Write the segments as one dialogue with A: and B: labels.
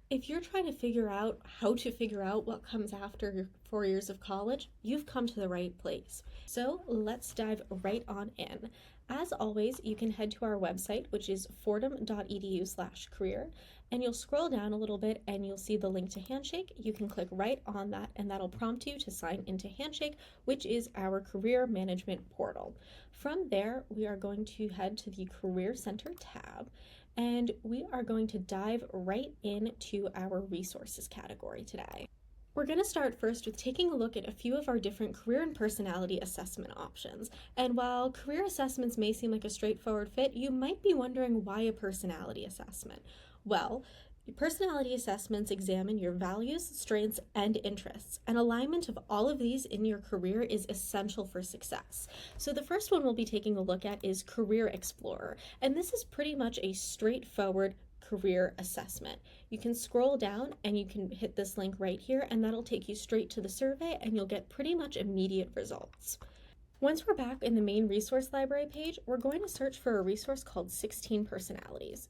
A: If you're trying to figure out how to figure out what comes after your 4 years of college, you've come to the right place. So let's dive right on in. As always, you can head to our website, which is fordham.edu/career, and you'll scroll down a little bit and you'll see the link to Handshake. You can click right on that and that'll prompt you to sign into Handshake, which is our career management portal. From there, we are going to head to the Career Center tab, and we are going to dive right into our resources category today. We're going to start first with taking a look at a few of our different career and personality assessment options. And while career assessments may seem like a straightforward fit, you might be wondering why a personality assessment. Well, personality assessments examine your values, strengths, and interests, and alignment of all of these in your career is essential for success. So the first one we'll be taking a look at is Career Explorer, and this is pretty much a straightforward career assessment. You can scroll down and you can hit this link right here, and that'll take you straight to the survey, and you'll get pretty much immediate results. Once we're back in the main resource library page, we're going to search for a resource called 16 Personalities.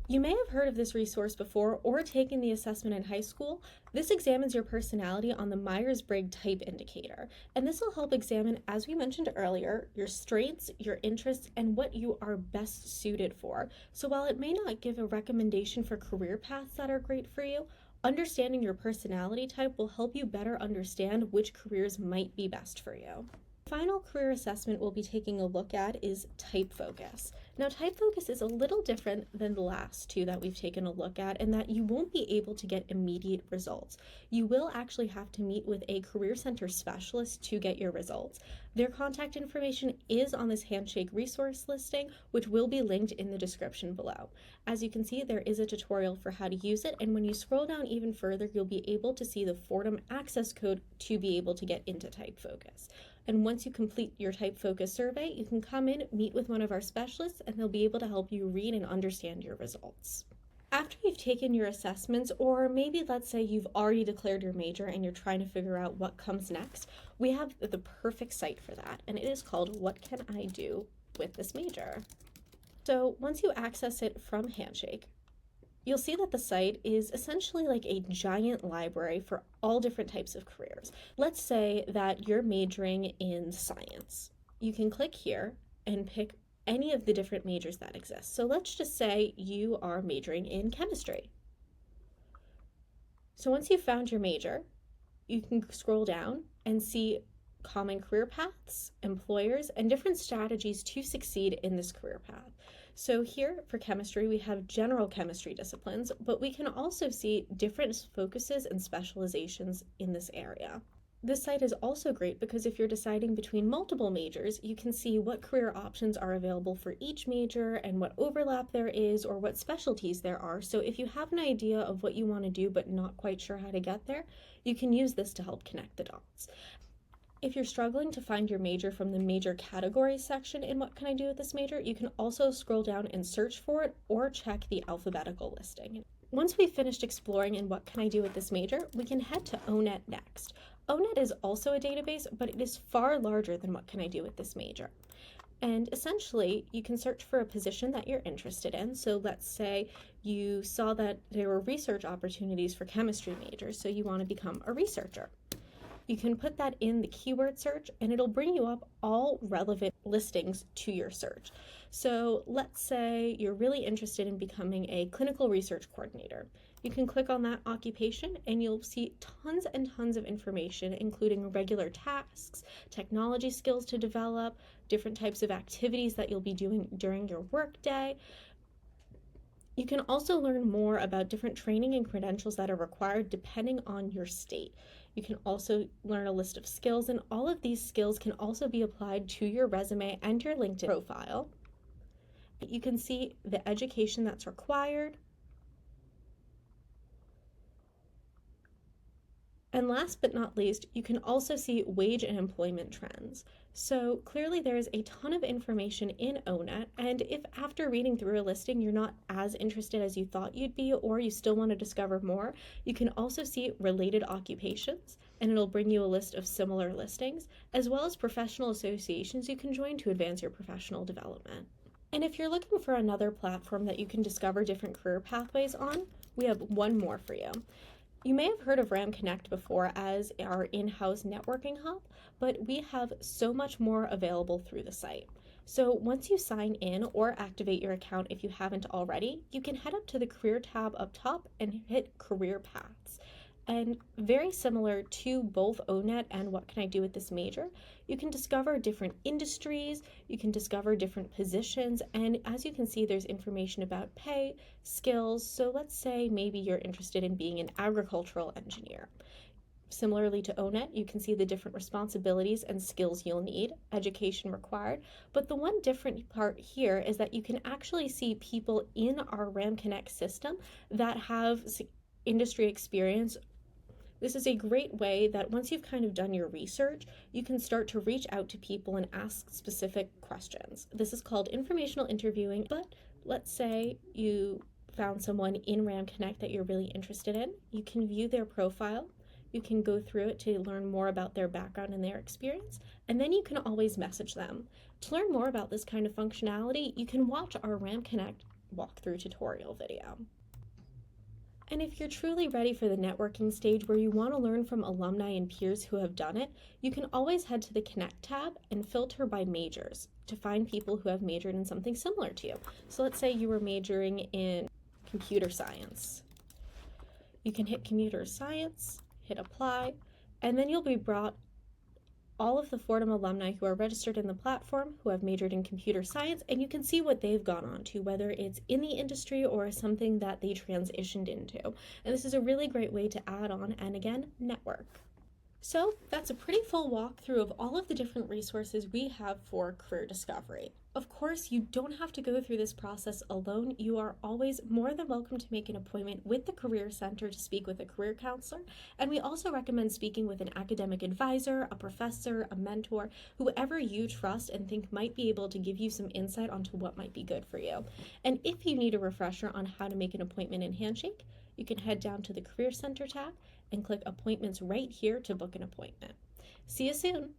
A: You may have heard of this resource before or taken the assessment in high school. This examines your personality on the Myers-Briggs Type Indicator, and this will help examine, as we mentioned earlier, your strengths, your interests, and what you are best suited for. So while it may not give a recommendation for career paths that are great for you, understanding your personality type will help you better understand which careers might be best for you. The final career assessment we'll be taking a look at is TypeFocus. Now, TypeFocus is a little different than the last two that we've taken a look at in that you won't be able to get immediate results. You will actually have to meet with a Career Center specialist to get your results. Their contact information is on this Handshake resource listing, which will be linked in the description below. As you can see, there is a tutorial for how to use it, and when you scroll down even further, you'll be able to see the Fordham access code to be able to get into TypeFocus. And once you complete your TypeFocus survey, you can come in, meet with one of our specialists, and they'll be able to help you read and understand your results. After you've taken your assessments, or maybe let's say you've already declared your major and you're trying to figure out what comes next, we have the perfect site for that, and it is called What Can I Do with This Major? So once you access it from Handshake, you'll see that the site is essentially like a giant library for all different types of careers. Let's say that you're majoring in science. You can click here and pick any of the different majors that exist. So let's just say you are majoring in chemistry. So once you've found your major, you can scroll down and see common career paths, employers, and different strategies to succeed in this career path. So here for chemistry, we have general chemistry disciplines, but we can also see different focuses and specializations in this area. This site is also great because if you're deciding between multiple majors, you can see what career options are available for each major and what overlap there is or what specialties there are. So if you have an idea of what you want to do but not quite sure how to get there, you can use this to help connect the dots. If you're struggling to find your major from the major categories section in What Can I Do with This Major, you can also scroll down and search for it or check the alphabetical listing. Once we've finished exploring in What Can I Do with This Major, we can head to ONET next. ONET is also a database, but it is far larger than What Can I Do with This Major. And essentially, you can search for a position that you're interested in. So let's say you saw that there were research opportunities for chemistry majors, so you want to become a researcher. You can put that in the keyword search and it'll bring you up all relevant listings to your search. So let's say you're really interested in becoming a clinical research coordinator. You can click on that occupation and you'll see tons and tons of information, including regular tasks, technology skills to develop, different types of activities that you'll be doing during your workday. You can also learn more about different training and credentials that are required depending on your state. You can also learn a list of skills, and all of these skills can also be applied to your resume and your LinkedIn profile. You can see the education that's required. And last but not least, you can also see wage and employment trends. So clearly there is a ton of information in ONET, and if after reading through a listing you're not as interested as you thought you'd be, or you still want to discover more, you can also see related occupations, and it'll bring you a list of similar listings, as well as professional associations you can join to advance your professional development. And if you're looking for another platform that you can discover different career pathways on, we have one more for you. You may have heard of RamConnect before as our in-house networking hub, but we have so much more available through the site. So once you sign in or activate your account if you haven't already, you can head up to the career tab up top and hit career paths. And very similar to both ONET and What Can I Do with This Major, you can discover different industries, you can discover different positions, and as you can see, there's information about pay, skills. So let's say maybe you're interested in being an agricultural engineer. Similarly to ONET, you can see the different responsibilities and skills you'll need, education required, but the one different part here is that you can actually see people in our RamConnect system that have industry experience. This is a great way that once you've kind of done your research, you can start to reach out to people and ask specific questions. This is called informational interviewing, but let's say you found someone in RamConnect that you're really interested in. You can view their profile, you can go through it to learn more about their background and their experience, and then you can always message them. To learn more about this kind of functionality, you can watch our RamConnect walkthrough tutorial video. And if you're truly ready for the networking stage where you want to learn from alumni and peers who have done it, you can always head to the Connect tab and filter by majors to find people who have majored in something similar to you. So let's say you were majoring in computer science. You can hit computer science, hit apply, and then you'll be brought all of the Fordham alumni who are registered in the platform who have majored in computer science, and you can see what they've gone on to, whether it's in the industry or something that they transitioned into. And this is a really great way to add on and again, network. So that's a pretty full walkthrough of all of the different resources we have for career discovery. Of course, you don't have to go through this process alone. You are always more than welcome to make an appointment with the Career Center to speak with a career counselor. And we also recommend speaking with an academic advisor, a professor, a mentor, whoever you trust and think might be able to give you some insight onto what might be good for you. And if you need a refresher on how to make an appointment in Handshake, you can head down to the Career Center tab and click Appointments right here to book an appointment. See you soon!